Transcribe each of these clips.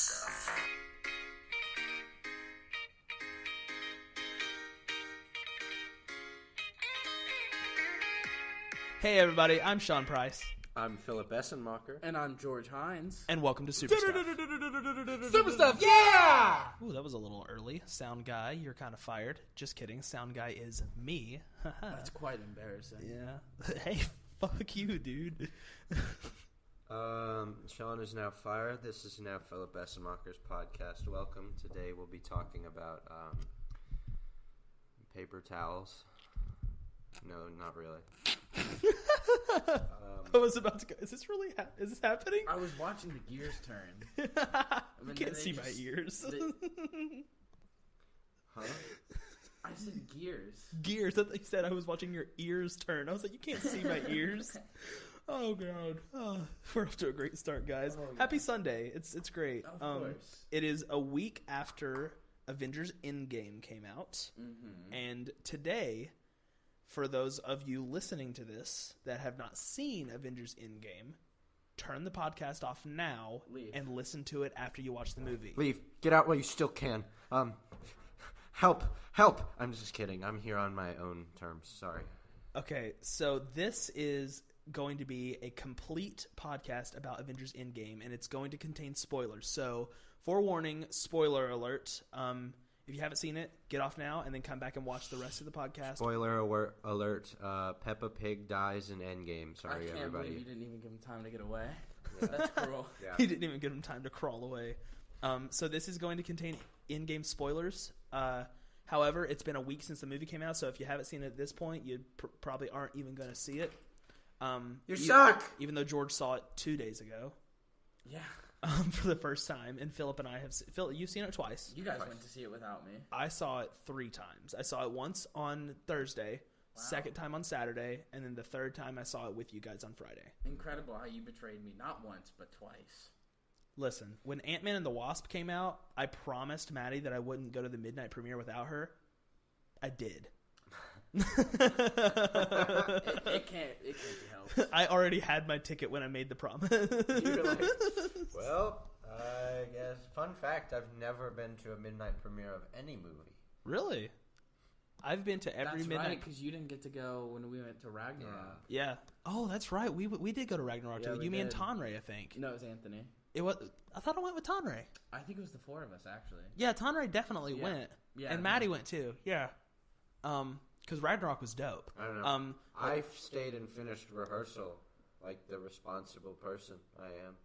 SuperStuff. Hey everybody, I'm Sean Price. I'm Philip Essenmacher. And I'm George Hines. And welcome to SuperStuff. SuperStuff, yeah! Ooh, that was a little early. Sound guy, you're kind of fired. Just kidding. Sound guy is me. That's quite embarrassing. Yeah. Hey, fuck you, dude. Sean is now fired. This is now Philip Essenmacher's podcast. Welcome. Today we'll be talking about paper towels. No, not really. I was about to go. Is this really? Is this happening? I was watching the gears turn. You can't see my ears. Huh? I said gears. Gears. I thought you said I was watching your ears turn. I was like, you can't see my ears. Oh god. Oh, we're off to a great start, guys. Oh, yeah. Happy Sunday. It's great. Of course. It is a week after Avengers Endgame came out, and today, for those of you listening to this that have not seen Avengers Endgame, turn the podcast off now. Leave. And listen to it after you watch the movie. Leave. Get out while you still can. Help. I'm just kidding. I'm here on my own terms. Sorry. Okay, so this is going to be a complete podcast about Avengers Endgame, and it's going to contain spoilers. So, forewarning, spoiler alert. If you haven't seen it, get off now and then come back and watch the rest of the podcast. Spoiler alert. Peppa Pig dies in Endgame. Sorry, I can't everybody. believe you didn't even give him time to get away. That's cruel. Yeah. He didn't even give him time to crawl away. So this is going to contain in-game spoilers. However, it's been a week since the movie came out, so if you haven't seen it at this point, you probably aren't even going to see it. You suck! Even though George saw it 2 days ago. Yeah. For the first time, and Philip and I have. Philip, you've seen it twice. You guys went to see it without me. I saw it 3 times. I saw it once on Thursday, second time on Saturday, and then the third time I saw it with you guys on Friday. Incredible how you betrayed me not once, but twice. Listen, when Ant-Man and the Wasp came out, I promised Maddie that I wouldn't go to the midnight premiere without her. I did. It can't be helped. I already had my ticket when I made the promise. You're like, Well, I guess, fun fact, I've never been to a midnight premiere of any movie. Really? I've been to every that's midnight. right, because you didn't get to go when we went to Ragnarok. Yeah. Oh, that's right. We did go to Ragnarok Yeah, together. we You, me, and did. Tonray, I think. No, it was Anthony. It was. I thought I went with Tonray. I think it was the 4 of us, actually. Yeah, Tonray definitely Yeah. went. Yeah, and Maddie went too. Yeah. Because Ragnarok was dope. I don't know. I've stayed and finished rehearsal like the responsible person I am.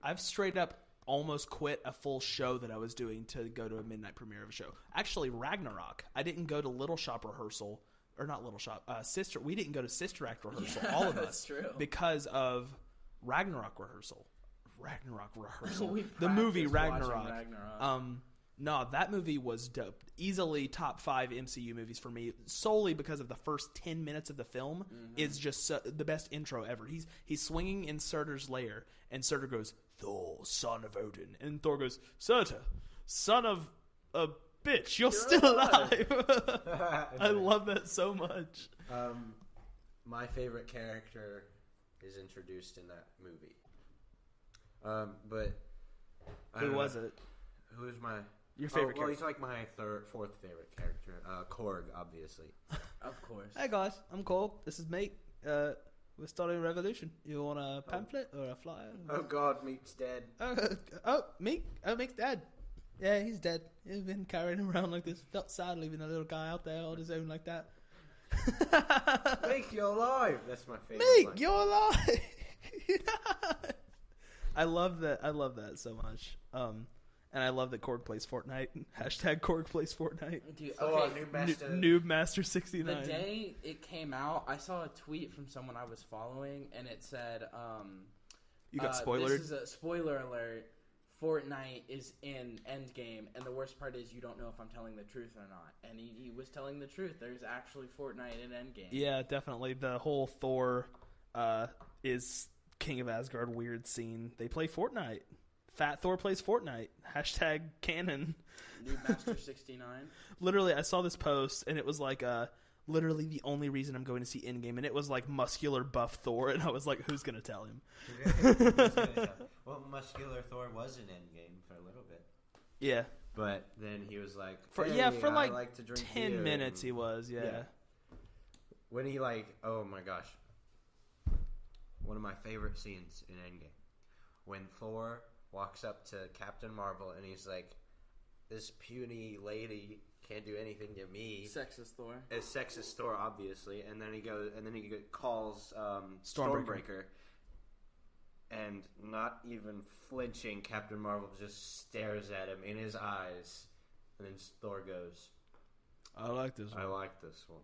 I've straight up almost quit a full show that I was doing to go to a midnight premiere of a show. Actually, Ragnarok. I didn't go to Little Shop rehearsal. Or not Little Shop. Sister. We didn't go to Sister Act rehearsal. Yeah, all of that's us. true. Because of Ragnarok rehearsal. We The movie practiced Ragnarok. watching Ragnarok. No, that movie was dope. Easily top 5 MCU movies for me, solely because of the first 10 minutes of the film. Is just the best intro ever. He's swinging in Surtur's lair, and Surtur goes, "Thor, son of Odin," and Thor goes, "Surtur, son of a bitch, you're still alive." I love that so much. My favorite character is introduced in that movie. But Who was it? Who is my Your favorite Well, character? he's like my fourth favorite character. Korg, obviously. Of course. Hey guys, I'm Cole. This is Meek. We're starting a revolution. You want a pamphlet or a flyer? Oh God, Meek's dead. Meek. Oh, Meek's dead. Yeah, he's dead. He's been carrying around like this. Felt sad leaving a little guy out there on his own like that. Meek, you're alive. That's my favorite. Meek, line. you're alive. I love that. I love that so much. And I love that Korg plays Fortnite. Hashtag Korg plays Fortnite. Dude, Oh, okay, Noob Master. Noob Master 69. the day it came out, I saw a tweet from someone I was following, and it said, You got This spoiled. is a spoiler alert. Fortnite is in Endgame, and the worst part is you don't know if I'm telling the truth or not. And he was telling the truth. There's actually Fortnite in Endgame. Yeah, definitely. The whole Thor is King of Asgard weird scene. They play Fortnite. Fat Thor plays Fortnite. Hashtag canon. Noob Master 69. Literally, I saw this post, and it was like literally the only reason I'm going to see Endgame, and it was like muscular buff Thor, and I was like, who's gonna tell him? Well, muscular Thor was in Endgame for a little bit. Yeah, but then he was like, for hey, I like like to drink 10 beer, minutes and he was, yeah. When he oh my gosh, one of my favorite scenes in Endgame, when Thor walks up to Captain Marvel and he's like, this puny lady can't do anything to me. Sexist Thor. It's sexist Thor, obviously, and then he calls Stormbreaker, and not even flinching, Captain Marvel just stares at him in his eyes, and then Thor goes, I like this one. I like this one.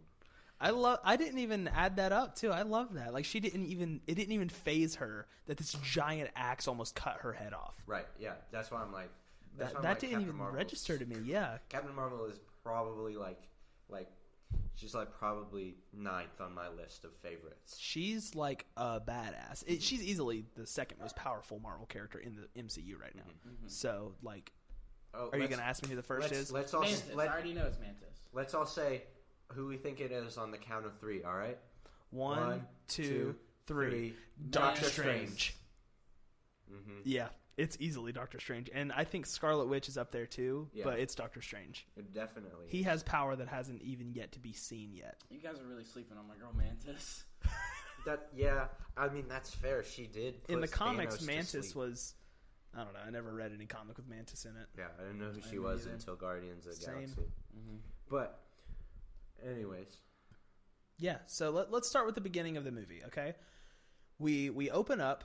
I didn't even add that up too. I love that. Like it didn't even faze her that this giant axe almost cut her head off. Right, yeah. That's why I'm like, that didn't even register to me. Yeah, Captain Marvel is probably like she's like probably 9th on my list of favorites. She's like a badass. She's easily the second most powerful Marvel character in the MCU right now. Mm-hmm. So like, are you gonna ask me who the first is? Mantis. I already know it's Mantis. Let's all say who we think it is on the count of 3. All right. 1, 2, 3. Doctor Strange. Mm-hmm. Yeah. It's easily Doctor Strange. And I think Scarlet Witch is up there too, but it's Doctor Strange. It definitely He has power that hasn't even yet to be seen yet. You guys are really sleeping on my girl Mantis. I mean, that's fair. She did put in the comics, Thanos Mantis was... I don't know. I never read any comic with Mantis in it. Yeah, I didn't know who she was until Guardians of the Galaxy. Mm-hmm. But, anyways. Yeah, so let's start with the beginning of the movie, okay? We open up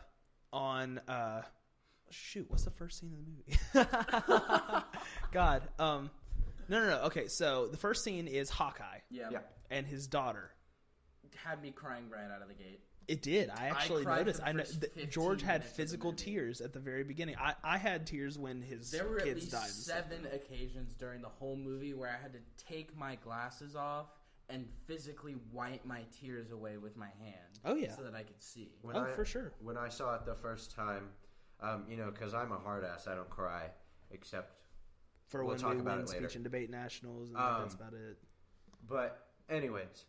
on... shoot, what's the first scene of the movie? God. No. Okay, so the first scene is Hawkeye. Yeah. And his daughter. Had me crying right out of the gate. It did. I actually noticed. I know George had physical tears at the very beginning. I had tears when his there were kids at died. least 7 occasions during the whole movie where I had to take my glasses off and physically wipe my tears away with my hand. Oh yeah, so that I could see. For sure. When I saw it the first time, because I'm a hard ass, I don't cry except for we'll when talk we about win it later. Speech and debate nationals, and that's about it. But anyways.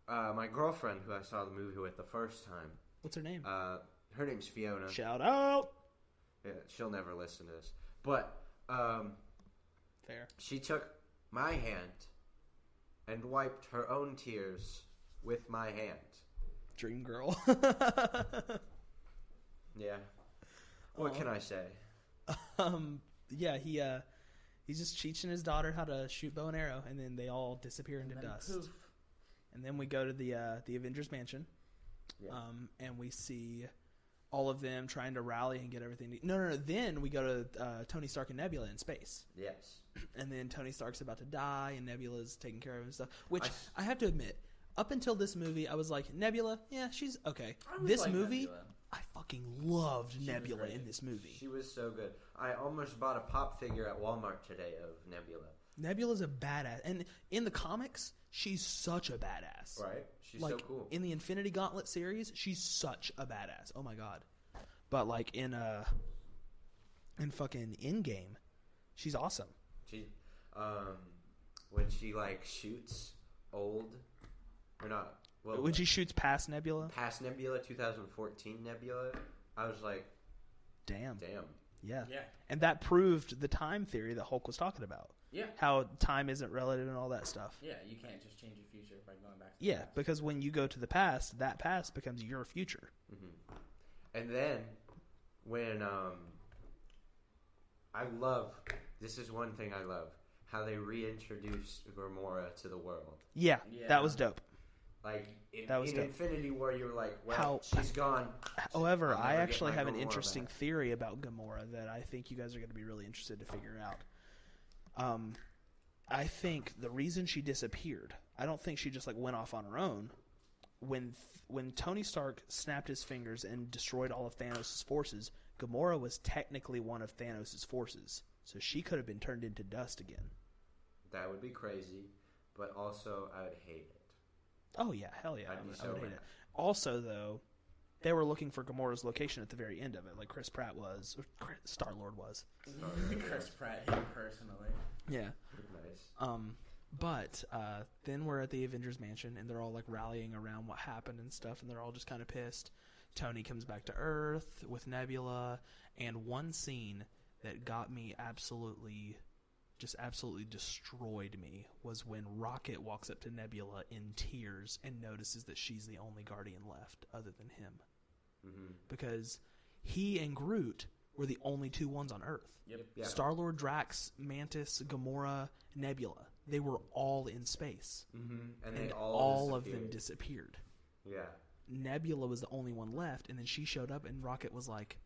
My girlfriend, who I saw the movie with the first time. What's her name? Her name's Fiona. Shout out! Yeah, she'll never listen to this. But, fair. She took my hand and wiped her own tears with my hand. Dream girl. Yeah. What can I say? Yeah, he's just teaching his daughter how to shoot bow and arrow, and then they all disappear into dust. Poof. And then we go to the Avengers Mansion, and we see all of them trying to rally and get everything. No. Then we go to Tony Stark and Nebula in space. Yes. And then Tony Stark's about to die, and Nebula's taking care of him and stuff. Which I have to admit, up until this movie, I was like, Nebula, yeah, she's okay. This movie, Nebula. I fucking loved Nebula in this movie. She was so good. I almost bought a pop figure at Walmart today of Nebula. Nebula's a badass, and in the comics, she's such a badass. Right? She's like, so cool. In the Infinity Gauntlet series, she's such a badass. Oh my god! But like in fucking Endgame, she's awesome. She, when she like shoots old, or not? Well, when she shoots past Nebula, 2014 Nebula, I was like, damn. Yeah. Yeah. And that proved the time theory that Hulk was talking about. Yeah. How time isn't relative and all that stuff. Yeah, you can't just change your future by going back to the past. Because when you go to the past, that past becomes your future. Mm-hmm. And then, when, this is one thing I love, how they reintroduced Gamora to the world. Yeah. That was dope. Like, in Infinity War, you were like, she's gone. However, I actually have an interesting theory about Gamora that I think you guys are going to be really interested to figure out. I think the reason she disappeared, I don't think she just like went off on her own. When Tony Stark snapped his fingers and destroyed all of Thanos' forces, Gamora was technically one of Thanos' forces. So she could have been turned into dust again. That would be crazy, but also I would hate it. Oh yeah, hell yeah, I would hate it. Also though, they were looking for Gamora's location at the very end of it, like Chris Pratt was, or Star-Lord was. Chris Pratt, him personally. Yeah. Nice. But then we're at the Avengers Mansion, and they're all like rallying around what happened and stuff, and they're all just kind of pissed. Tony comes back to Earth with Nebula, and one scene that got me absolutely destroyed me was when Rocket walks up to Nebula in tears and notices that she's the only Guardian left other than him. Mm-hmm. Because he and Groot were the only two ones on Earth. Yep. Yeah. Star-Lord, Drax, Mantis, Gamora, Nebula. They were all in space. Mm-hmm. And And they all of them disappeared. Yeah. Nebula was the only one left, and then she showed up, and Rocket was like,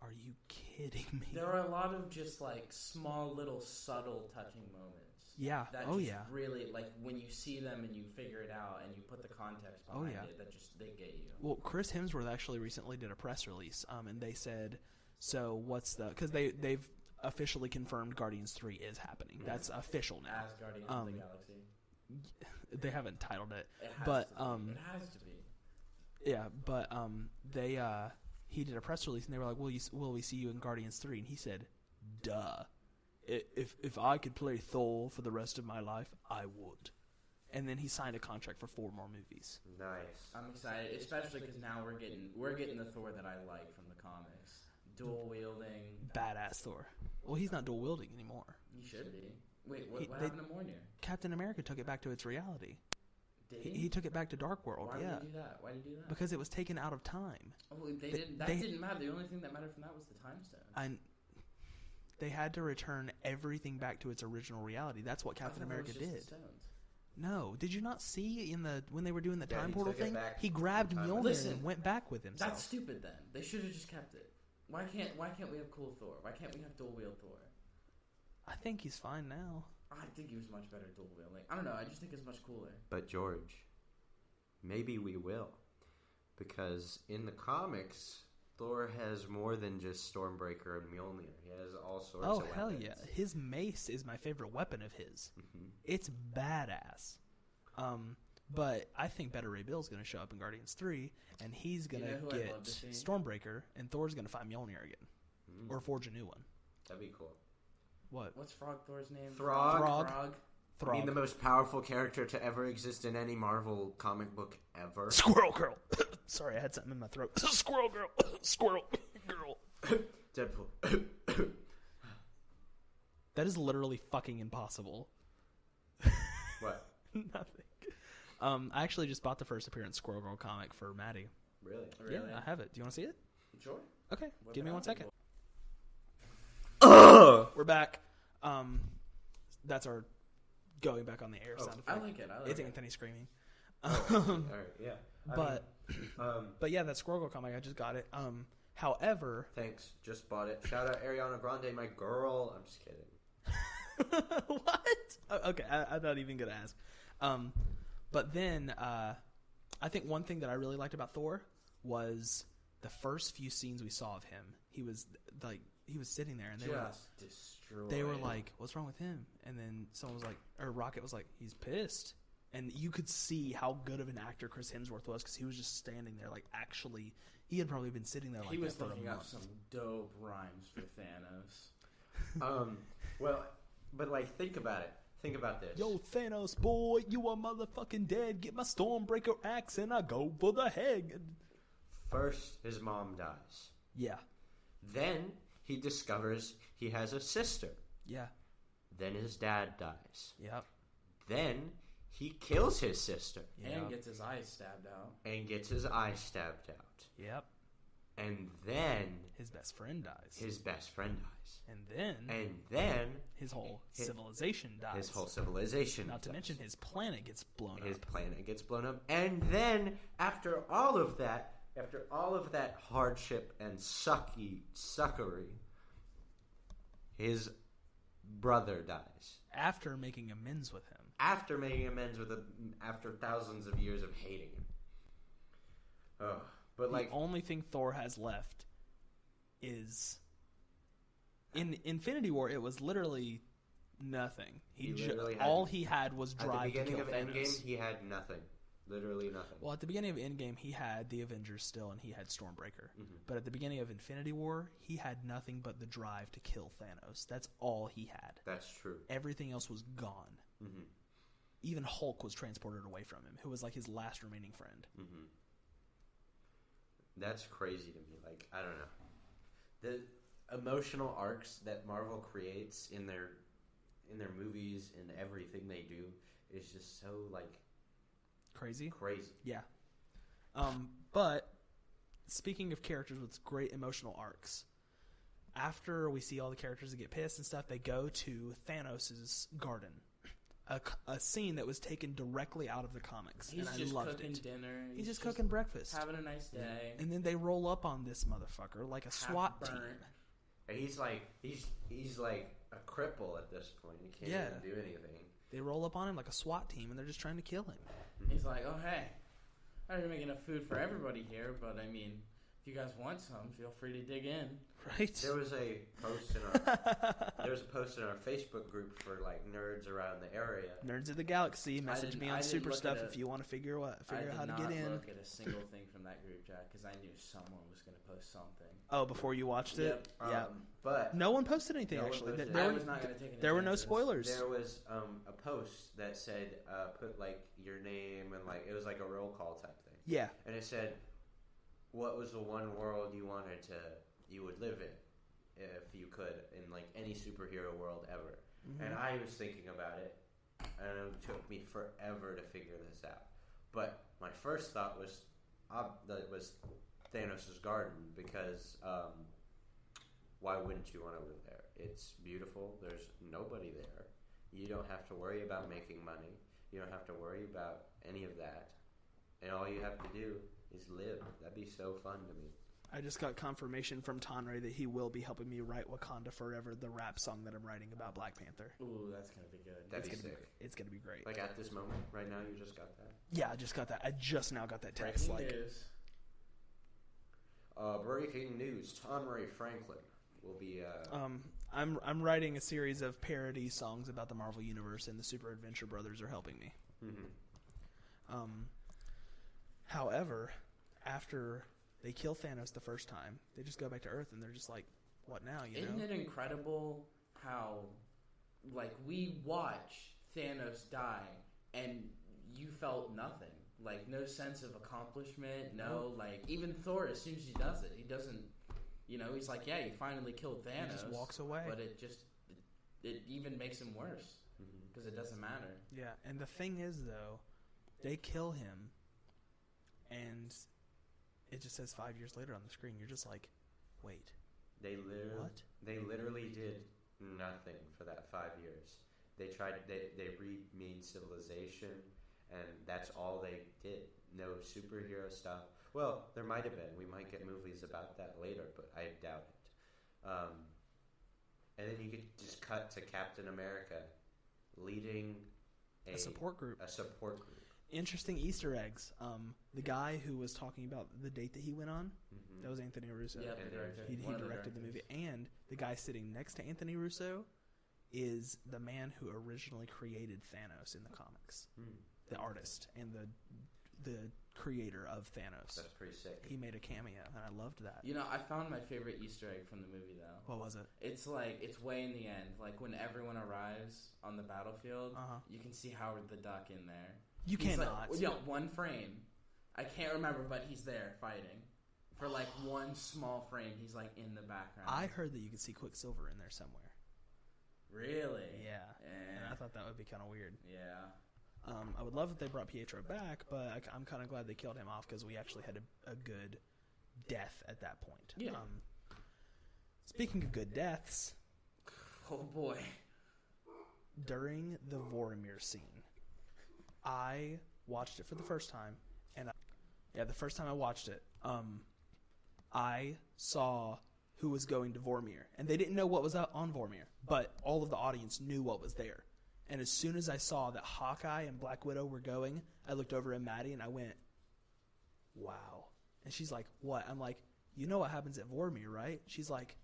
"Are you kidding me?" There are a lot of just like small, little, subtle, touching moments. Yeah. That Oh, just yeah. really, like, when you see them and you figure it out and you put the context behind it, that just, they get you. Well, Chris Hemsworth actually recently did a press release, and they said, so what's the... Because they've officially confirmed Guardians 3 is happening. That's official now. As Guardians of the Galaxy. They haven't titled it. It has But, to be. It has to be. Yeah, but they he did a press release, and they were like, will we see you in Guardians 3? And he said, duh. If I could play Thor for the rest of my life, I would. And then he signed a contract for 4 more movies. Nice. I'm excited, especially because now we're getting the Thor that I like from the comics. Dual wielding. Badass Thor. Well, he's not dual wielding anymore. He should be. Wait, what happened to Mjolnir? Captain America took it back to its reality. Did He took it back to Dark World. Why yeah. did he do that? Why did he do that? Because it was taken out of time. Oh, that didn't matter. The only thing that mattered from that was the time stone. They had to return everything back to its original reality. That's what Captain America did. The stones. No, did you not see when they were doing the time he portal took it thing? back He grabbed from time. Mjolnir Listen, and went back with himself. That's stupid. Then they should have just kept it. Why can't we have cool Thor? Why can't we have dual wield Thor? I think he's fine now. I think he was much better dual wielding. I don't know. I just think it's much cooler. But George, maybe we will. Because in the comics, Thor has more than just Stormbreaker and Mjolnir. He has all sorts of weapons. Oh, hell yeah. His mace is my favorite weapon of his. Mm-hmm. It's badass. But I think Beta Ray Bill's going to show up in Guardians 3, and he's going to get Stormbreaker, and Thor's going to find Mjolnir again. Mm. Or forge a new one. That'd be cool. What? What's Frog Thor's name? Throg. Throg. I mean, the most powerful character to ever exist in any Marvel comic book ever. Squirrel Girl. Sorry, I had something in my throat. Squirrel Girl. Squirrel Girl. Deadpool. That is literally fucking impossible. What? Nothing. I actually just bought the first appearance Squirrel Girl comic for Maddie. Really? Yeah, I have it. Do you want to see it? Sure. Okay, give me 1 second. Ugh! We're back. That's our going back on the air sound effect. I like it. It's Anthony screaming. All right, yeah. But yeah, that Squirrel Girl comic, I just got it. However, Thanks. Just bought it. Shout out Ariana Grande, my girl. I'm just kidding. what? Okay, I'm not even gonna ask. But then I think one thing that I really liked about Thor was the first few scenes we saw of him. He was sitting there, and they were like, "What's wrong with him?" And then someone was like, or Rocket was like, "He's pissed." And you could see how good of an actor Chris Hemsworth was because he was just standing there, like actually, he had probably been sitting there like he was that for a thinking up month. some dope rhymes for Thanos. Well, but like, think about it. Think about this. Yo, Thanos, boy, you are motherfucking dead. Get my Stormbreaker axe and I go for the head. First, his mom dies. Yeah. Then he discovers he has a sister. Yeah. Then his dad dies. Yep. Then he kills his sister. And gets his eyes stabbed out. Yep. And then his best friend dies. And then his whole civilization dies. Not to mention his planet gets blown up. And then after all of that hardship and suckery, his brother dies. After making amends with him. After thousands of years of hating him. Oh, but the only thing Thor has left is in Infinity War. It was literally nothing. All he had was drive to kill Thanos. At the beginning of Endgame, he had nothing. Literally nothing. Well, at the beginning of Endgame, he had the Avengers still, and he had Stormbreaker. Mm-hmm. But at the beginning of Infinity War, he had nothing but the drive to kill Thanos. That's all he had. That's true. Everything else was gone. Mm-hmm. even Hulk was transported away from him, who was like his last remaining friend. Mm-hmm. That's crazy to me. Like, I don't know. The emotional arcs that Marvel creates in their movies and everything they do is just so, like... Crazy? Crazy. Yeah. But, speaking of characters with great emotional arcs, after we see all the characters that get pissed and stuff, they go to Thanos' garden. A scene that was taken directly out of the comics. He's and I just loved cooking it. dinner. He's just cooking breakfast. Having a nice day. And then they roll up on this motherfucker like a SWAT team. And he's like a cripple at this point. He can't even do anything. They roll up on him like a SWAT team, and they're just trying to kill him. He's like, oh, hey, I don't make enough food for everybody here, but I mean, if you guys want some, feel free to dig in. Right. There was a post in our Facebook group for like nerds around the area. Nerds of the Galaxy. Message me on SuperStuff if you want to figure out how to get in. I did not look at a single thing from that group chat because I knew someone was going to post something. Oh, before you watched it? Yep. Yeah. But no one posted anything, actually. I was not going to take any There were no chances. spoilers. there was a post that said put like your name and like it was like a roll call type thing. Yeah. And it said, what was the one world you would live in if you could in like any superhero world ever? Mm-hmm. And I was thinking about it, and it took me forever to figure this out. But my first thought was Thanos' garden because why wouldn't you want to live there? It's beautiful. There's nobody there. You don't have to worry about making money. You don't have to worry about any of that. And all you have to do is live. That'd be so fun to me. I just got confirmation from Tonray that he will be helping me write Wakanda Forever, the rap song that I'm writing about Black Panther. Ooh, that's going to be good. That'd be sick. It's going to be great. Like at this moment, right now, you just got that? Yeah, I just got that. I just now got that text. Breaking news. Breaking news. Tonray Franklin will be... I'm writing a series of parody songs about the Marvel Universe, and the Super Adventure Brothers are helping me. Mm-hmm. However, after they kill Thanos the first time, they just go back to Earth, and they're just like, what now, Isn't it incredible how, like, we watch Thanos die, and you felt nothing? Like, no sense of accomplishment, like, even Thor, as soon as he does it, he doesn't, he's like, yeah, you finally killed Thanos. He just walks away. But it even makes him worse, because it doesn't matter. Yeah, and the thing is, though, they kill him, and it just says 5 years later on the screen. You're just like, wait. They literally did nothing for that 5 years. They remade civilization, and that's all they did. No superhero stuff. Well, there might have been. We might get movies about that later, but I doubt it. And then you could just cut to Captain America leading a support group. Interesting Easter eggs. The guy who was talking about the date that he went on, that was Anthony Russo. Yeah, he directed the movie. And the guy sitting next to Anthony Russo is the man who originally created Thanos in the comics. The artist and the creator of Thanos. That's pretty sick. He made a cameo, and I loved that. I found my favorite Easter egg from the movie, though. What was it? It's way in the end. Like, when everyone arrives on the battlefield, you can see Howard the Duck in there. You cannot. One frame. I can't remember, but he's there fighting. For, like, one small frame, he's, like, in the background. I heard that you could see Quicksilver in there somewhere. Really? Yeah. And I thought that would be kind of weird. Yeah. I would love if they brought Pietro back, but I'm kind of glad they killed him off because we actually had a good death at that point. Yeah. Speaking of good deaths... Oh, boy. During the Vormir scene, I watched it for the first time, and the first time I watched it, I saw who was going to Vormir, and they didn't know what was on Vormir, but all of the audience knew what was there. And as soon as I saw that Hawkeye and Black Widow were going, I looked over at Maddie and I went, wow. And she's like, what? I'm like, you know what happens at Vormir, right? She's like,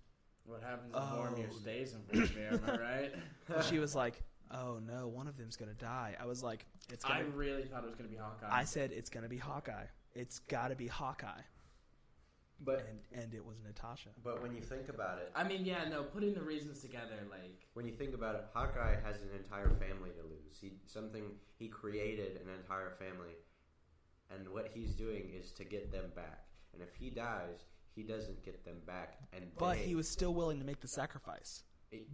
what happens at Vormir stays in Vormir, am I right? And she was like, oh no, one of them's going to die. I was like, I really thought it was going to be Hawkeye. I said, it's going to be Hawkeye. It's got to be Hawkeye. But and it was Natasha. But when you think about it, I mean, yeah, no, putting the reasons together, like when you think about it, Hawkeye has an entire family to lose. He created an entire family, and what he's doing is to get them back. And if he dies, he doesn't get them back. But he was still willing to make the sacrifice.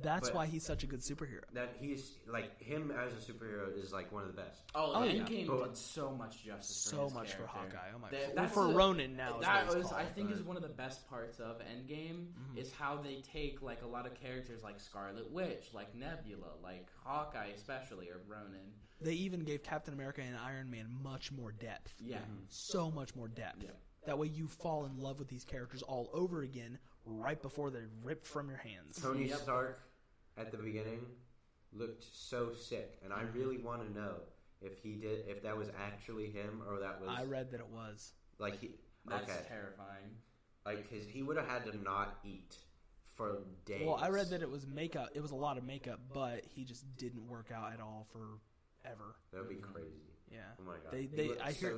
That's why he's such a good superhero. That he's like him as a superhero is like one of the best. Endgame did so much justice. So much for Hawkeye. Oh my god! That's for Ronin now. I think is one of the best parts of Endgame is how they take like a lot of characters like Scarlet Witch, like Nebula, like Hawkeye especially, or Ronin. They even gave Captain America and Iron Man much more depth. Yeah, so much more depth. Yeah. That way you fall in love with these characters all over again right before they're ripped from your hands. Tony Stark at the beginning looked so sick, and I really want to know if that was actually him or that was. I read that it was. Like that's terrifying. Like he would have had to not eat for days. Well, I read that it was makeup. It was a lot of makeup, but he just didn't work out at all forever. That would be crazy. Yeah. Oh my god.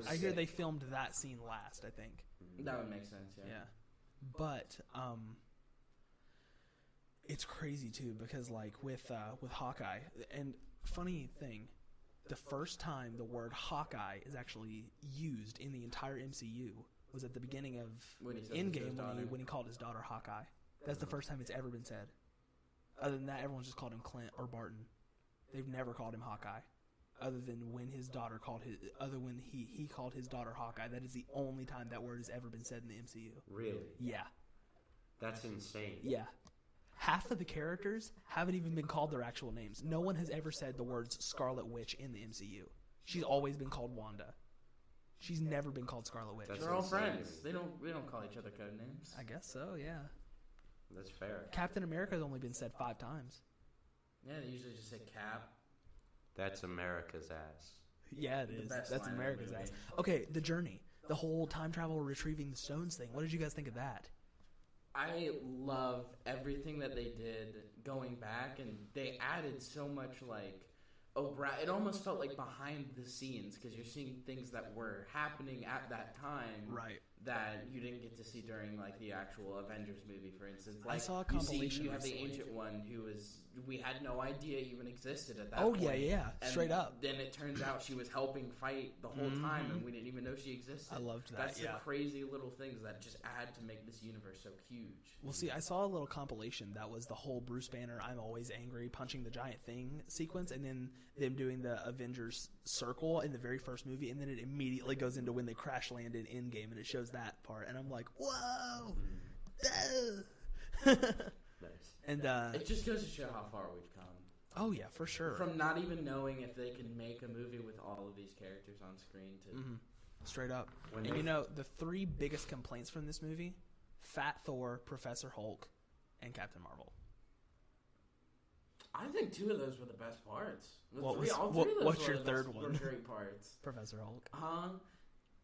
I hear they filmed that scene last. I think. That would make sense. Yeah. Yeah. But it's crazy too because like with Hawkeye, and funny thing, the first time the word Hawkeye is actually used in the entire MCU was at the beginning of Endgame when he called his daughter Hawkeye. That's the first time it's ever been said. Other than that, everyone's just called him Clint or Barton. They've never called him Hawkeye. Other than when his daughter when he called his daughter Hawkeye. That is the only time that word has ever been said in the MCU. Really? Yeah. That's insane. Yeah. Half of the characters haven't even been called their actual names. No one has ever said the words Scarlet Witch in the MCU. She's always been called Wanda. She's never been called Scarlet Witch. They're all friends. We don't call each other code names. I guess so, yeah. That's fair. Captain America has only been said 5 times. Yeah, they usually just say Cap. That's America's ass. Yeah, it is. That's America's ass. Okay, the journey. The whole time travel retrieving the stones thing. What did you guys think of that? I love everything that they did going back, and they added so much like it almost felt like behind the scenes because you're seeing things that were happening at that time, right? That you didn't get to see during like the actual Avengers movie, for instance. Like, I saw a compilation. You have the Ancient One who we had no idea even existed at that point. Oh yeah, straight up. Then it turns out she was helping fight the whole time, and we didn't even know she existed. I loved that. That's the crazy little things that just add to make this universe so huge. Well, see, I saw a little compilation that was the whole Bruce Banner "I'm always angry" punching the giant thing sequence, and then them doing the Avengers circle in the very first movie, and then it immediately goes into when they crash land in Endgame, and it shows that part, and I'm like, whoa. Nice. And it just goes to show how far we've come. Oh yeah, for sure. From not even knowing if they can make a movie with all of these characters on screen to straight up. And you know the 3 biggest complaints from this movie: Fat Thor, Professor Hulk, and Captain Marvel. I think 2 of those were the best parts. What's your third one? Were great parts. Professor Hulk.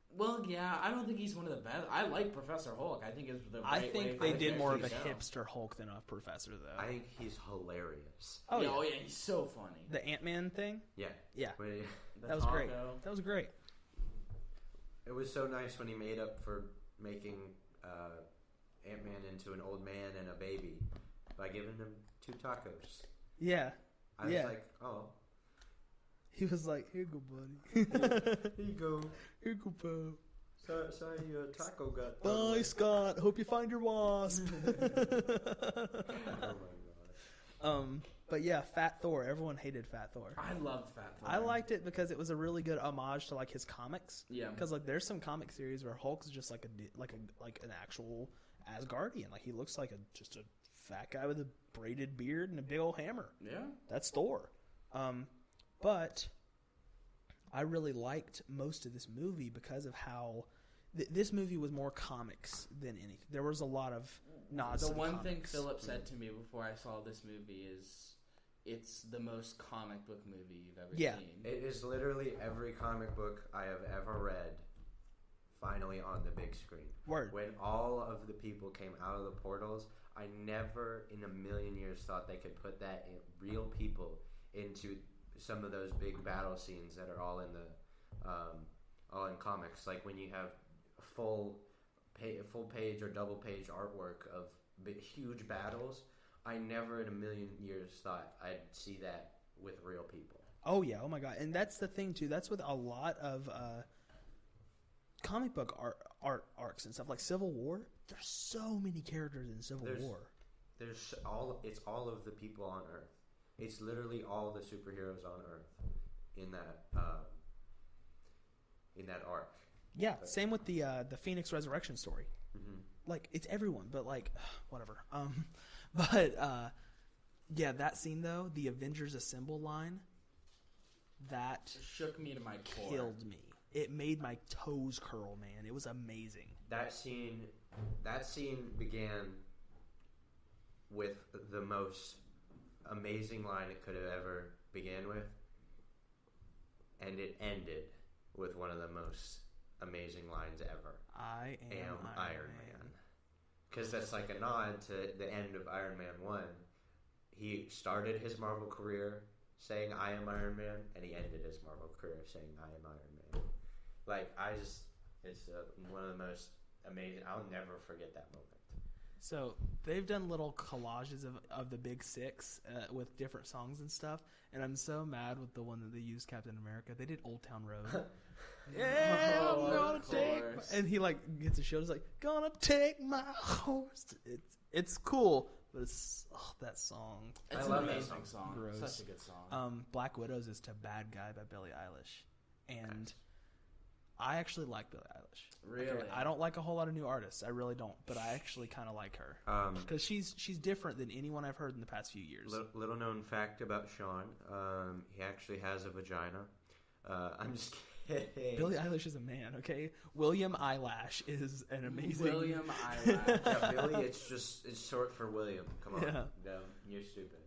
Well, yeah, I don't think he's one of the best. I like Professor Hulk. I think it's the right I think way they did more of a hipster Hulk than a professor, though. I think he's hilarious. Oh yeah, he's so funny. The Ant-Man thing? Yeah. That was great. That was great. It was so nice when he made up for making Ant-Man into an old man and a baby by giving him 2 tacos. Yeah. I was like, oh. He was like, "Here you go, buddy. Here you go. Here you go, pal. Sorry, your taco got... Bye, Scott. Hope you find your wasp." Oh, my God. But yeah, Fat Thor. Everyone hated Fat Thor. I loved Fat Thor. I liked it because it was a really good homage to like his comics. Yeah. Because like there's some comic series where Hulk's just like an actual Asgardian. Like he looks like just a fat guy with a braided beard and a big old hammer. Yeah. That's Thor. But I really liked most of this movie because of how this movie was more comics than anything. There was a lot of nods to the one comics. thing Philip said to me before I saw this movie is it's the most comic book movie you've ever seen. It is literally every comic book I have ever read finally on the big screen. Word. When all of the people came out of the portals, I never in a million years thought they could put that in real people into some of those big battle scenes that are all in the all in comics, like when you have full full page or double page artwork of huge battles. I never in a million years thought I'd see that with real people. Oh yeah, oh my god, and that's the thing too. That's with a lot of comic book art arcs and stuff like Civil War. There's so many characters in Civil War. It's all of the people on Earth. It's literally all the superheroes on Earth in that arc. Yeah, same with the Phoenix Resurrection story. Mm-hmm. Like it's everyone, but like whatever. Yeah, that scene though, the Avengers Assemble line, that shook me to my core. Killed me. It made my toes curl, man. It was amazing. That scene began with the most amazing line it could have ever began with, and it ended with one of the most amazing lines ever. I am Iron Man. Because that's like a nod to the end of Iron Man 1. He started his Marvel career saying, I am Iron Man, and he ended his Marvel career saying, I am Iron Man. Like, it's one of the most amazing, I'll never forget that moment. So, they've done little collages of the Big Six with different songs and stuff, and I'm so mad with the one that they used, Captain America. They did Old Town Road. Yeah, I'm gonna take and he like gets a shield. He's like, gonna take my horse. It's cool, but it's that song. It's an amazing song. Gross. Such a good song. Black Widows is to Bad Guy by Billie Eilish, and I actually like Billie Eilish. Really, okay, I don't like a whole lot of new artists. I really don't, but I actually kind of like her because she's different than anyone I've heard in the past few years. Little known fact about Sean: he actually has a vagina. I'm just kidding. Billie Eilish is a man, okay? William Eyelash is an amazing... William Eyelash. Yeah, Billy, it's short for William. Come on. Yeah. No, you're stupid.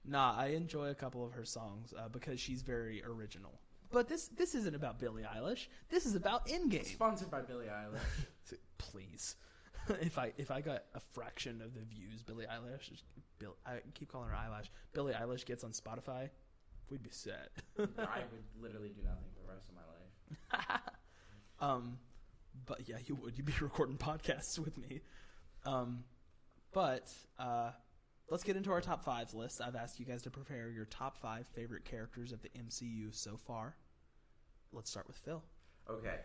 Nah, I enjoy a couple of her songs because she's very original. But this isn't about Billie Eilish. This is about Endgame. Sponsored by Billie Eilish. Please. If I got a fraction of the views Billie Eilish... I keep calling her Eyelash. Billie Eilish gets on Spotify... we'd be set. I would literally do nothing for the rest of my life. But yeah, you would. You'd be recording podcasts with me. But let's get into our top fives list. I've asked you guys to prepare your top 5 favorite characters of the MCU so far. Let's start with Phil. Okay.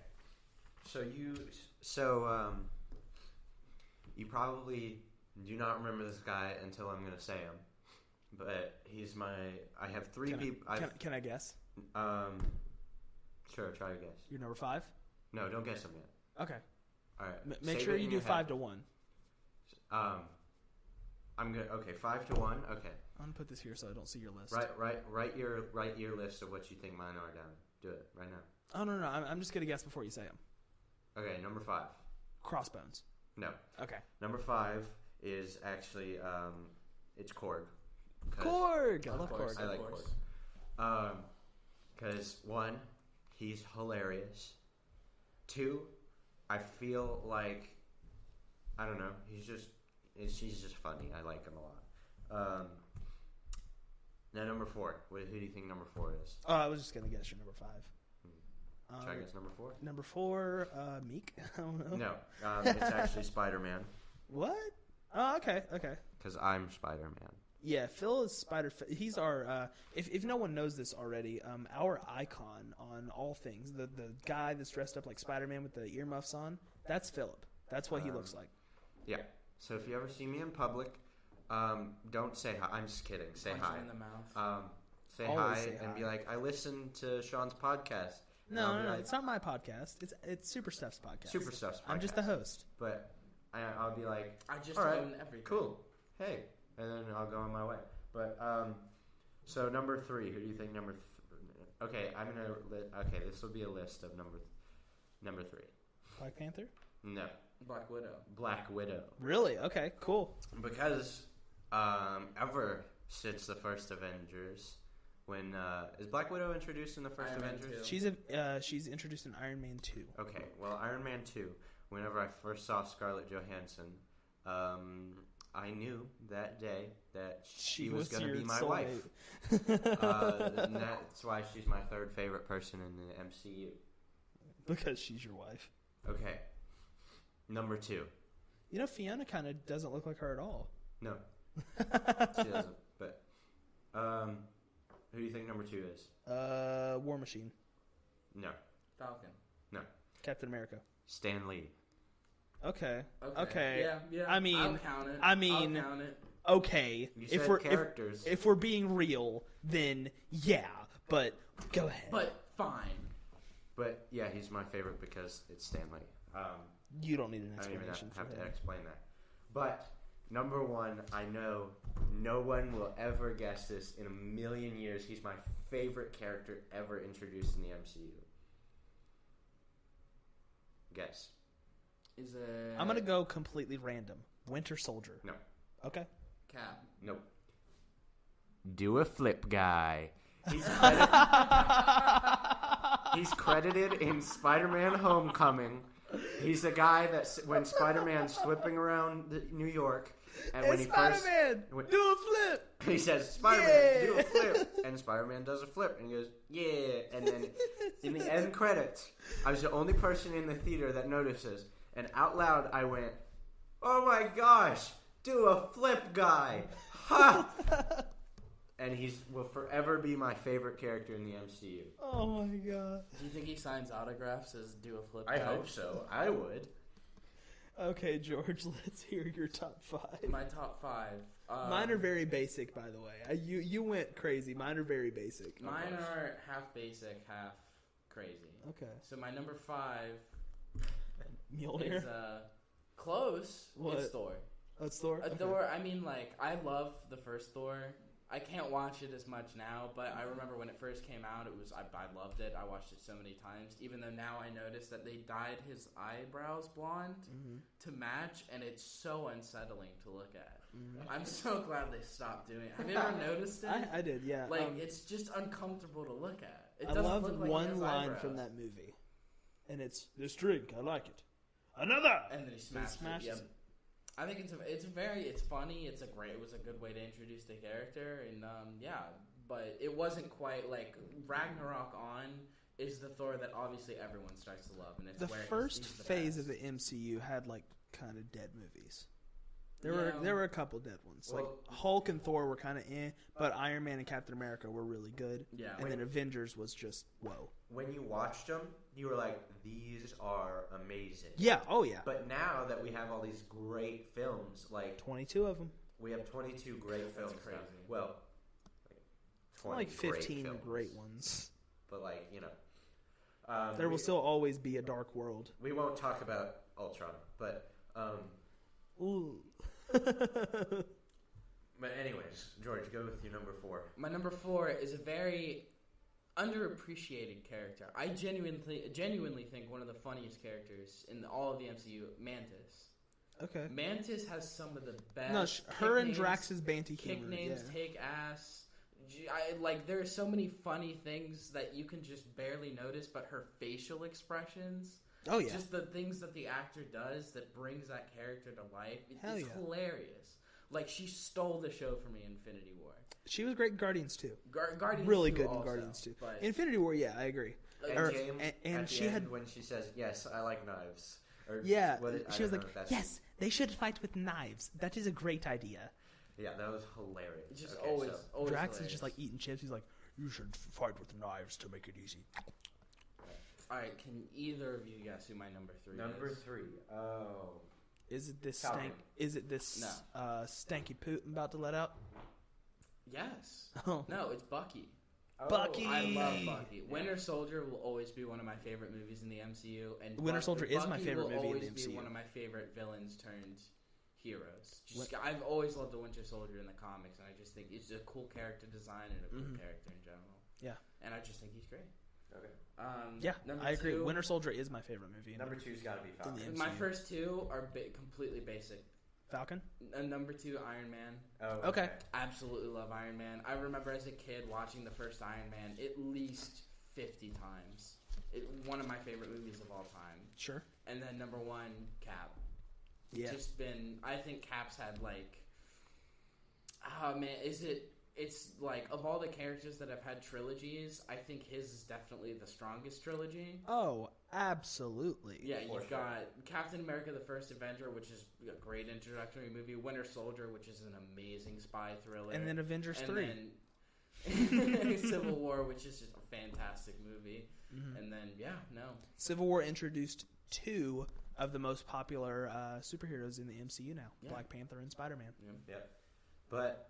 You probably do not remember this guy until I'm going to say him. But he's I have 3 people. Can I guess? Sure, try to guess. You're number 5? No, don't guess him yet. Okay. All right. Make sure you do 5 to 1. I'm good. Okay, 5 to 1. Okay. I'm gonna put this here so I don't see your list. Write your list of what you think mine are down. Do it right now. Oh no, I'm just gonna guess before you say them. Okay, number 5. Crossbones. No. Okay. Number 5 is actually it's Korg. Korg! I love Korg. I like Korg. Because 1, he's hilarious. 2, I feel like, I don't know, he's just funny. I like him a lot. Now number 4. Who do you think number 4 is? Oh, I was just gonna guess your number 5. Try to guess number 4? Number 4, Meek. I don't know. No, it's actually Spider-Man. What? Oh, okay. Because I'm Spider-Man. Yeah, Phil is he's our, if no one knows this already, our icon on all things. The guy that's dressed up like Spider-Man with the earmuffs on, that's Philip. That's what he looks like. Yeah. So if you ever see me in public, don't say hi. I'm just kidding. Say Punch hi. him in the mouth. Say hi and be like, I listened to Sean's podcast. No, it's not my podcast. It's SuperStuff's podcast. SuperStuff's podcast. I'm just the host. But I'll be like, I just all right, own everything. Cool. Hey. And then I'll go on my way. But, so number 3, who do you think number... Okay, okay, this will be a list of number 3. Black Panther? No. Black Widow. Black Widow. Really? Okay, cool. Because, ever since the first Avengers, when, is Black Widow introduced in the first Iron Man Avengers? 2. She's introduced in Iron Man 2. Okay, well, Iron Man 2, whenever I first saw Scarlett Johansson, I knew that day that she was going to be my wife. And that's why she's my 3rd favorite person in the MCU. Because she's your wife. Okay. Number 2. You know, Fiona kind of doesn't look like her at all. No. She doesn't. But, who do you think number 2 is? War Machine. No. Falcon. No. Captain America. Stan Lee. Okay. Yeah. I mean, I'll count it. I mean, I'll count it. Okay. You said characters. If we're being real, then yeah. But go ahead. But fine. But yeah, he's my favorite because it's Stan Lee. You don't need an I don't even explanation have for to him. explain that. But number 1, I know no one will ever guess this in a million years. He's my favorite character ever introduced in the MCU. Guess. Is it? I'm gonna go completely random. Winter Soldier. No. Okay. Cap. Nope. Do a flip guy. He's credited in Spider-Man Homecoming. He's the guy that when Spider-Man's flipping around New York, and when Spider-Man, do a flip. He says, "Spider-Man, do a flip," and Spider-Man does a flip, and he goes, "Yeah!" And then in the end credits, I was the only person in the theater that notices, and out loud I went, "Oh my gosh, do a flip guy!" Ha! And he will forever be my favorite character in the MCU. Oh my god. Do you think he signs autographs as do a flip? I guy? hope so. I would. Okay, George, let's hear your top 5. My top 5. Mine are very basic, by the way. You went crazy. Mine are very basic. Mine are half basic, half crazy. Okay. So my number 5 Mjolnir? is close. What? It's Thor. That's Thor? Okay. Thor, I mean, like, I love the first Thor. I can't watch it as much now, but I remember when it first came out, I loved it. I watched it so many times, even though now I notice that they dyed his eyebrows blonde to match, and it's so unsettling to look at. Mm-hmm. I'm so glad they stopped doing it. Have you ever noticed it? I did, yeah. Like, it's just uncomfortable to look at. It I doesn't love look like one line eyebrows. from that movie, and it's, "This drink, I like it. Another!" And then he smashes it. Yep. it. I think it's funny. It was a good way to introduce the character, and but it wasn't quite like Ragnarok on is the Thor that obviously everyone starts to love, and it's The where first he's the phase best. of the MCU had like kind of dead movies. There were a couple dead ones. Well, like Hulk and Thor were kind of but Iron Man and Captain America were really good. Yeah. And then Avengers was just whoa. When you watched them, you were like, "These are amazing." Yeah. Oh yeah. But now that we have all these great films, like 22 of them. we have 22 great films. crazy. Now. Well, Like 15 films. great ones. But like There will still always be a Dark World. We won't talk about Ultron, but Ooh. but anyways, George, go with your number 4. My number 4 is a very underappreciated character. I genuinely think one of the funniest characters in all of the MCU, Mantis. Okay. Mantis has some of the best. No, her and names, Drax's banty kick humor. names, Yeah. take ass. There are so many funny things that you can just barely notice, but her facial expressions, Oh yeah. just the things that the actor does that brings that character to life, Hell it's yeah. hilarious. Like, she stole the show for me in Infinity War. She was great in Guardians too. Guardians Really 2 good in also, Guardians too. but- Infinity War, yeah, I agree. Endgame, and at the she end, had when she says, "Yes, I like knives." Or yeah. I She was don't like, know, that's- "Yes, they should fight with knives. That is a great idea." Yeah, that was hilarious. It's just Okay, always Drax hilarious. is just like eating chips. He's like, "You should fight with knives to make it easy." Alright, can either of you guess who my number 3 number is? 3. Oh, Is it this Falcon. stank? Is it this No. stanky poot I'm about to let out? Yes. Oh. No, it's Bucky. Bucky! I love Bucky. Winter Soldier will always be one of my favorite movies in the MCU, and Winter Soldier is my Bucky favorite will movie in always the be MCU. one of my favorite villains turned heroes. I've always loved the Winter Soldier in the comics, and I just think it's a cool character design and a cool character in general. Yeah. And I just think he's great. Okay. Yeah, number I agree. 2, Winter Soldier is my favorite movie. Number 2's got to be Falcon. in the My MCU. first 2 are completely basic. Falcon. Number 2, Iron Man. Oh, Okay. Absolutely love Iron Man. I remember as a kid watching the first Iron Man at least 50 times. One of my favorite movies of all time. Sure. And then number 1, Cap. Yeah. Just been, I think Cap's had like, oh man, is it it's like, of all the characters that have had trilogies, I think his is definitely the strongest trilogy. Oh, absolutely. Yeah, you've got Captain America: The First Avenger, which is a great introductory movie. Winter Soldier, which is an amazing spy thriller. And then Avengers 3. Then Civil War, which is just a fantastic movie. Mm-hmm. And then, Civil War introduced 2 of the most popular superheroes in the MCU now. Yeah. Black Panther and Spider-Man. Yeah. But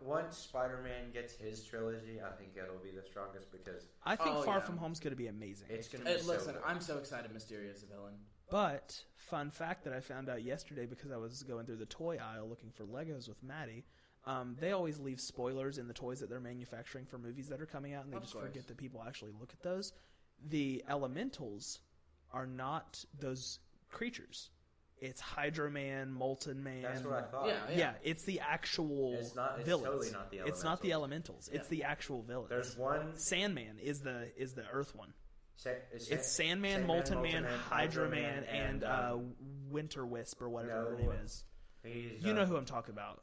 once Spider-Man gets his trilogy, I think it'll be the strongest because... I think Far From Home's going to be amazing. It's going to be Listen, I'm so excited Mysterio's a villain. But, fun fact that I found out yesterday because I was going through the toy aisle looking for Legos with Maddie, they always leave spoilers in the toys that they're manufacturing for movies that are coming out, and they forget that people actually look at those. The Elementals are not those creatures. It's Hydra Man, Molten Man. That's what I thought. Yeah, it's the actual villains. It's totally not the Elementals. It's not the Elementals. It's the actual villains. There's one... Sandman is the Earth one. It's Sandman, Molten Man, Hydra Man, and Winter Wisp or whatever her name is. You know who I'm talking about.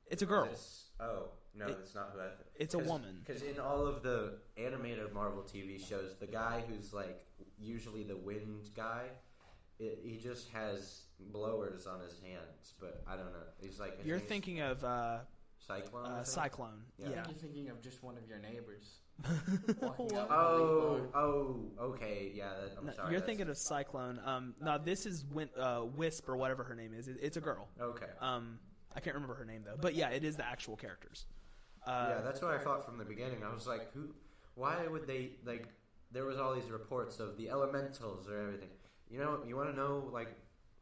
It's a girl. It's not who I think. It's a woman. Because in all of the animated Marvel TV shows, the guy who's like usually the wind guy, he just has blowers on his hands. But I don't know. He's like... You're thinking of... Cyclone? Cyclone. Yeah. I think you're thinking of just one of your neighbors. Okay. Yeah, I'm sorry. You're thinking of Cyclone. No, this is Wisp or whatever her name is. It's a girl. Okay. I can't remember her name though. But yeah, it is the actual characters. Yeah, that's what I thought from the beginning. I was like, why would they, like, there was all these reports of the Elementals or everything. You know, you want to know, like,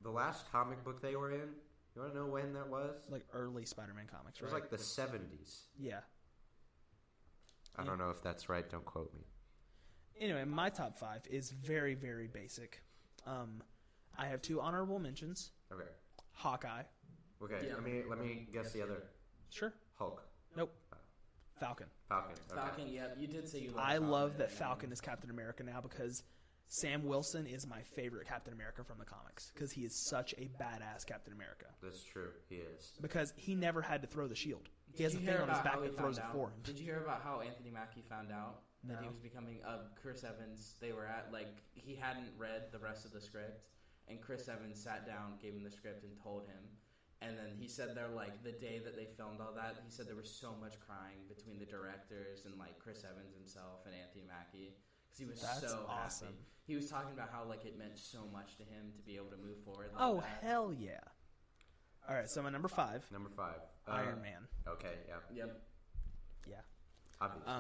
the last comic book they were in? You want to know when that was? Like early Spider-Man comics, right? It was like the 70s. Yeah. I don't know if that's right. Don't quote me. Anyway, my top 5 is very, very basic. I have 2 honorable mentions. Okay. Hawkeye. Okay. Yeah. Let me guess the other. Sure. Hulk. Nope. Falcon. Okay. Falcon. Yeah, you did say you. I love that Falcon is Captain America now because Sam Wilson is my favorite Captain America from the comics because he is such a badass Captain America. That's true. He is. Because he never had to throw the shield. He has a thing on his back that throws it for him. Did you hear about how Anthony Mackie found out that he was becoming Chris Evans? They were at, like, he hadn't read the rest of the script, and Chris Evans sat down, gave him the script, and told him. And then he said there, like, the day that they filmed all that, he said there was so much crying between the directors and, like, Chris Evans himself and Anthony Mackie. Because he was so awesome. Happy. He was talking about how, like, it meant so much to him to be able to move forward like that. Hell yeah. All right, so my number 5. Number 5. Iron Man. Okay, yeah. Yep. Yeah. Obviously.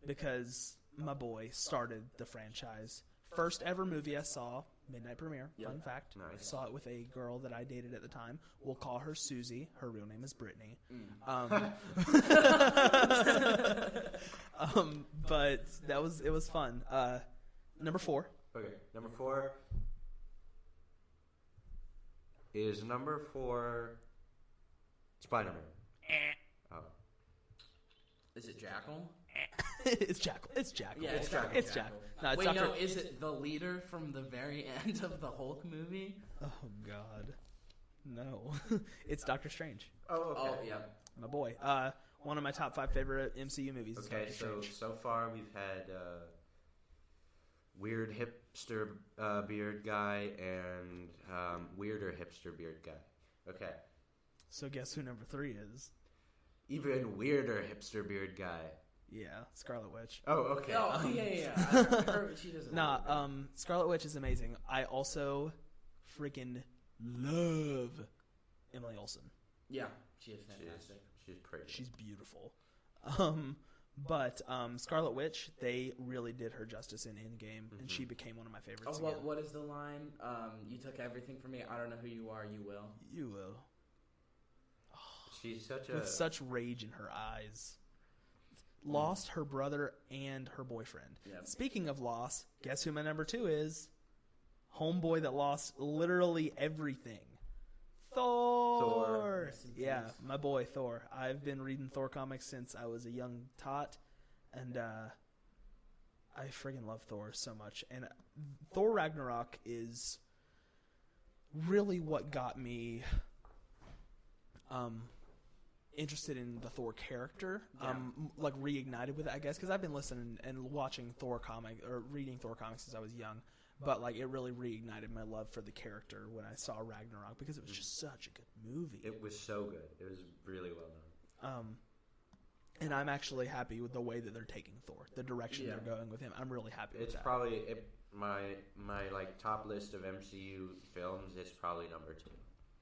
Because my boy started the franchise. First ever movie I saw, midnight premiere. Yep. Fun fact. Nice. I saw it with a girl that I dated at the time. We'll call her Susie. Her real name is Brittany. But it was fun. Number 4. Okay, number 4 is Spider-Man. Oh. Is it Jackal? It's Jackal. It's Jackal. Yeah, it's Jackal. No, it's Wait, no, is it the leader from the very end of the Hulk movie? Oh, God. No. It's Doctor Strange. Oh, okay. Oh, yeah. My boy. One of my top 5 favorite MCU movies is Doctor Strange. So far we've had weird hipster beard guy and weirder hipster beard guy. Okay. So guess who number 3 is? Even weirder hipster beard guy. Yeah, Scarlet Witch. Oh, okay. Oh, yeah. She doesn't. Scarlet Witch is amazing. I also freaking love Emily Olsen. Yeah, she is fantastic. She's pretty. She's beautiful. But Scarlet Witch, they really did her justice in Endgame, and she became one of my favorites. Oh, what is the line? You took everything from me. I don't know who you are. You will. You will. She's with such rage in her eyes. Lost her brother and her boyfriend. Yep. Speaking of loss, guess who my number 2 is? Homeboy that lost literally everything. Thor. Yeah, my boy Thor. I've been reading Thor comics since I was a young tot, and I friggin' love Thor so much. And Thor Ragnarok is really what got me interested in the Thor character, Yeah. like reignited with it, I guess, because I've been listening and watching Thor comic or reading Thor comics since I was young. But like it really reignited my love for the character when I saw Ragnarok because it was just such a good movie. It was so good. It was really well done. And I'm actually happy with the way that they're taking Thor, the direction Yeah. they're going with him. I'm really happy with It's that. probably my like top list of MCU films. It's probably number 2.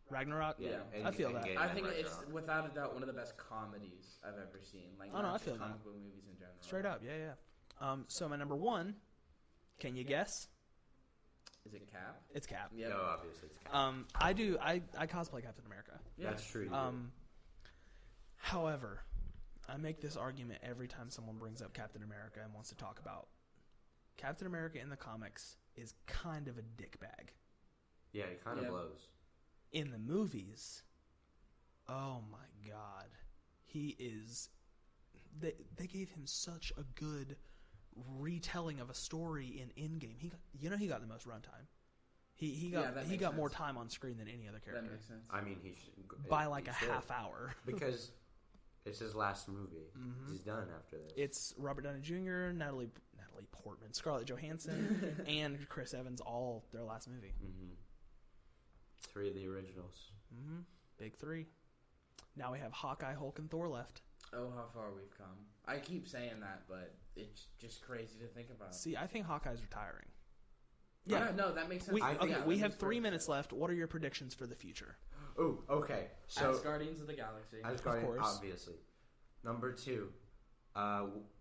Ragnarok. Yeah, I feel that. Endgame I and think it's Ragnarok. without a doubt one of the best comedies I've ever seen. Like, Oh, no, not I just feel that. comic book movies in general. Straight up, yeah. So my number 1, can you guess? Is it Cap? It's Cap. Yeah. No, obviously it's Cap. I cosplay Captain America. Yeah. That's true. However, I make this argument every time someone brings up Captain America and wants to talk about Captain America in the comics is kind of a dickbag. Yeah, he kind of Yeah. blows. In the movies, oh my god, he is. They gave him such a good retelling of a story in Endgame. He got the most runtime. He got that makes more sense. time on screen than any other character That makes sense. I mean, he should by like he a should. half hour. because it's his last movie. Mhm. He's done after this. It's Robert Downey Jr., Natalie Portman, Scarlett Johansson, and Chris Evans, all their last movie. 3 of the originals. Big 3. Now we have Hawkeye, Hulk, and Thor left. Oh, how far we've come. I keep saying that, but it's just crazy to think about. See, I think Hawkeye's retiring. Yeah, no, that makes sense. We I think- we have 3 minutes left. What are your predictions for the future? Oh, okay. So As Guardians of the Galaxy. Asgard, course. obviously. Number 2,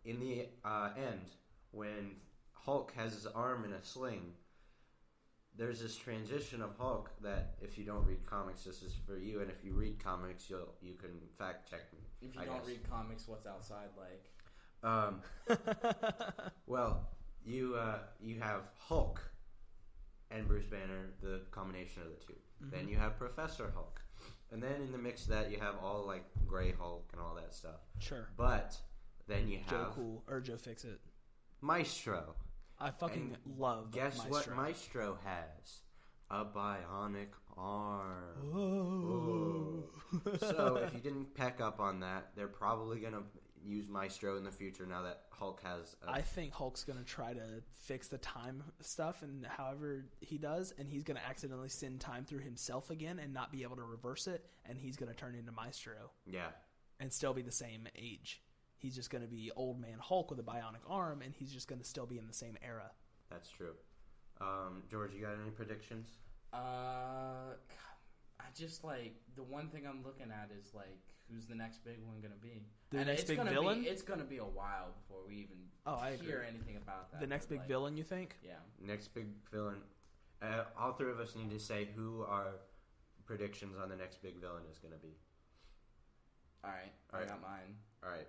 in the end, when Hulk has his arm in a sling, there's this transition of Hulk that if you don't read comics, this is for you, and if you read comics, you can fact check me. If you I don't guess. read comics, what's outside like? Well, you have Hulk and Bruce Banner, the combination of the 2. Then you have Professor Hulk, and then in the mix of that you have all like Gray Hulk and all that stuff. Sure. But then you Joe have Cool or Joe Fix It. Maestro. I fucking And love Guess Maestro. what Maestro has? A bionic arm. Oh. So if you didn't pick up on that, they're probably going to use Maestro in the future now that Hulk has I think Hulk's going to try to fix the time stuff, and however he does, and he's going to accidentally send time through himself again and not be able to reverse it, and he's going to turn into Maestro Yeah. and still be the same age. He's just going to be old man Hulk with a bionic arm, and he's just going to still be in the same era. That's true. George, you got any predictions? I just like the one thing I'm looking at is like who's the next big one gonna be? The And next it's big gonna villain? It's gonna be a while before we even I hear agree. anything about that. The next but, big like, villain, you think? Yeah. Next big villain. All 3 of us need to say who our predictions on the next big villain is going to be. All right. All right. I got mine. All right.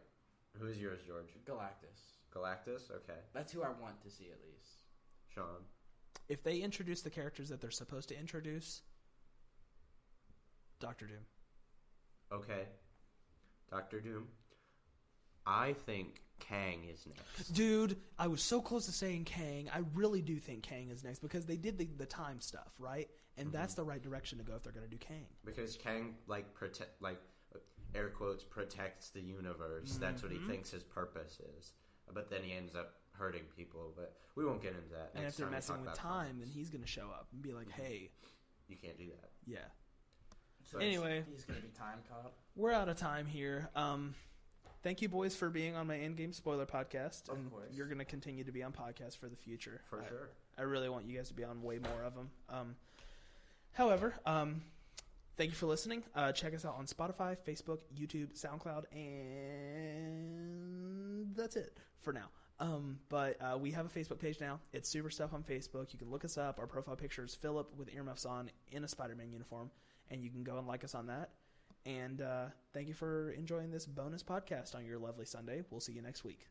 Who is yours, George? Galactus. Galactus? Okay. That's who I want to see at least. Sean? If they introduce the characters that they're supposed to introduce, Doctor Doom. Okay. Dr. Doom. I think Kang is next. Dude, I was so close to saying Kang. I really do think Kang is next because they did the time stuff, right? And that's the right direction to go if they're going to do Kang. Because Kang, air quotes, protects the universe. That's what he thinks his purpose is. But then he ends up hurting people. But we won't get into that. And Next if they're time we messing talk with about time, comics. then he's going to show up and be like, hey, You can't do that. yeah. So Anyway. he's gonna be time cop. We're out of time here. Thank you, boys, for being on my Endgame spoiler podcast. Of And course. you're going to continue to be on podcasts for the future. For sure. I really want you guys to be on way more of them. However, thank you for listening. Check us out on Spotify, Facebook, YouTube, SoundCloud, and that's it for now. But we have a Facebook page now. It's SuperStuff on Facebook. You can look us up. Our profile picture is Philip with earmuffs on in a Spider-Man uniform, and you can go and like us on that. And thank you for enjoying this bonus podcast on your lovely Sunday. We'll see you next week.